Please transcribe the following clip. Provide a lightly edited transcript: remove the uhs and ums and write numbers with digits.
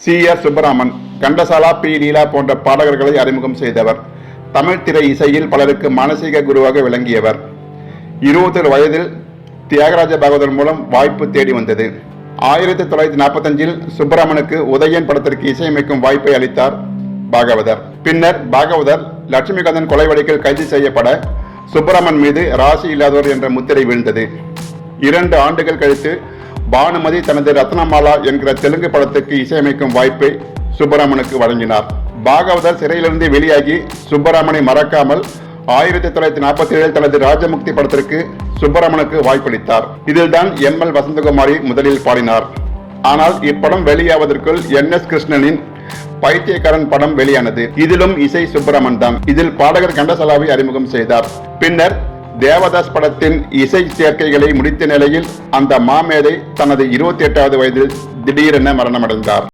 சி.ஆர். Subbaraman, Ghantasala, B. லீலா போன்ற பாடகர்களை அறிமுகம் செய்தவர். தமிழ் திரை இசையில் பலருக்கு மானசீக குருவாக விளங்கியவர். 21 வயதில் தியாகராஜ பாகவதர் மூலம் வாய்ப்பு தேடி வந்தது. 1945இல் சுப்பராமனுக்கு உதயன் படத்திற்கு இசையமைக்கும் வாய்ப்பை அளித்தார் பாகவதர். பின்னர் பாகவதர் லட்சுமிகாந்தன் கொலை வழக்கில் கைது செய்யப்பட சுப்பராமன் மீது ராசி இல்லாதவர் என்ற முத்திரை வீழ்ந்தது. 2 ஆண்டுகள் கழித்து பானுமதி தனது ரத்னமாலா என்கிற தெலுங்கு படத்துக்கு இசையமைக்கும் வாய்ப்பை சுப்பராமனுக்கு வழங்கினார். பாகவதர் சிறையிலிருந்து வெளியாகி சுப்பராமனை மறக்காமல் 1947 தனது ராஜமுக்தி படத்திற்கு சுப்பராமனுக்கு வாய்ப்பளித்தார். இதில்தான் எம்.எல். வசந்தகுமாரி முதலில் பாடினார். ஆனால் இப்படம் வெளியாவதற்குள் என்.எஸ். கிருஷ்ணனின் பைத்தியக்காரன் படம் வெளியானது. இதிலும் இசை சுப்பராமன் தான். இதில் பாடகர் கண்டசாலாவை அறிமுகம் செய்தார். பின்னர் தேவதாஸ் படத்தின் இசை சேர்க்கைகளை முடித்த நிலையில் அந்த மாமேதை தனது 28வது வயதில் திடீரென மரணமடைந்தார்.